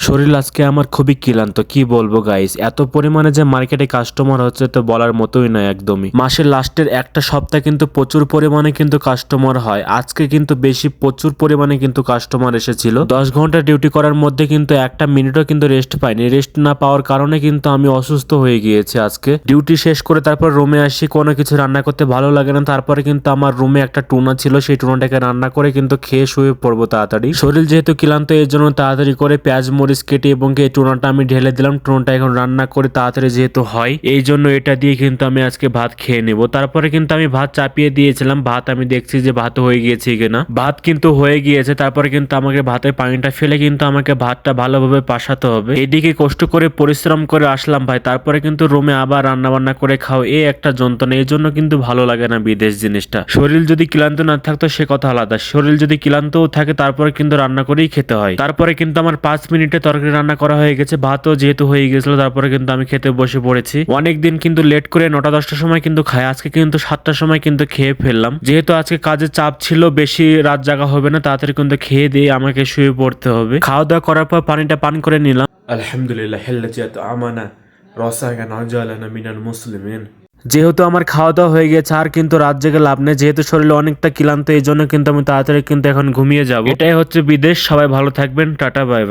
শরীর আজকে আমার খুবই ক্লান্ত, কি বলবো গাইস। এত পরিমাণে যে মার্কেটে কাস্টমার হচ্ছে তো বলার মতোই না একদমই। মাসের লাস্টের একটা সপ্তাহ কিন্তু প্রচুর পরিমাণে কিন্তু কাস্টমার হয়। আজকে কিন্তু বেশি প্রচুর পরিমাণে কিন্তু কাস্টমার এসেছিল। 10 ঘন্টা ডিউটি করার মধ্যে কিন্তু একটা মিনিটও কিন্তু রেস্ট পাইনি। রেস্ট না পাওয়ার কারণে কিন্তু আমি অসুস্থ হয়ে গিয়েছি আজকে। ডিউটি শেষ করে তারপর রুমে আসি, কোনো কিছু রান্না করতে ভালো লাগে না। তারপরে কিন্তু আমার রুমে একটা টুনা ছিল, সেই টুনাটাকে রান্না করে কিন্তু খেয়ে শুয়ে পড়বো তাড়াতাড়ি। শরীর যেহেতু ক্লান্ত এর জন্য তাড়াতাড়ি করে পেঁয়াজ মরিচ কেটে এবং এই টুনাটা আমি ঢেলে দিলাম। টুনাটা এখন রান্না করে তাড়াতাড়ি যেহেতু হয়, এই জন্য এটা দিয়ে কিন্তু আমি আজকে ভাত খেয়ে নেব। তারপরে কিন্তু আমি ভাত চাপিয়ে দিয়েছিলাম। ভাত আমি দেখছি যে ভাত হয়ে গিয়েছে কিনা। ভাত কিন্তু হয়ে গিয়েছে। তারপরে কিন্তু আমাকে ভাতের পানিটা ফেলে কিন্তু আমাকে ভাতটা ভালোভাবে পাশাতে হবে। এদিকে কষ্ট করে পরিশ্রম করে আসলাম ভাই, তারপরে কিন্তু রুমে আবার রান্না বান্না করে খাও, এই একটা যন্ত্রণা। এই জন্য কিন্তু ভালো লাগে না বিদেশ জিনিসটা। শরীর যদি ক্লান্ত না থাকতো সে কথা আলাদা, শরীর যদি ক্লান্তও থাকে তারপরে কিন্তু রান্না করেই খেতে হয়। তারপরে কিন্তু আমার 5 মিনিটে তরকারি রান্না করা হয়ে গেছে, ভাতও যেহেতু হয়ে গেছিল। তারপরে কিন্তু আমি খেতে বসে পড়েছি। অনেকদিন কিন্তু লেট করে 9টা-10টার সময় কিন্তু খাই, আজকে কিন্তু 7টার সময় কিন্তু খেয়ে ফেললাম। যেহেতু আজকে কাজের চাপ ছিল, বেশি রাত জাগা হবে না, তাড়াতাড়ি কিন্তু খেয়ে দিয়ে আমাকে শুয়ে পড়তে হবে। খাওয়া দাওয়া করার পর পানিটা পান করে নিলাম। আলহামদুলিল্লাহ আমানা রসাগান আজালানা মিনাল মুসলিমিন। যেহেতু আমার খাওয়া দাওয়া হয়ে গেছে, আর কিন্তু রাত জেগে লাভ নেই। যেহেতু শরীরে অনেকটা ক্লান্ত, এই জন্য কিন্তু আমি তাড়াতাড়ি কিন্তু এখন ঘুমিয়ে যাব। এটাই হচ্ছে বিদেশ। সবাই ভালো থাকবেন, টাটা বাই বাই।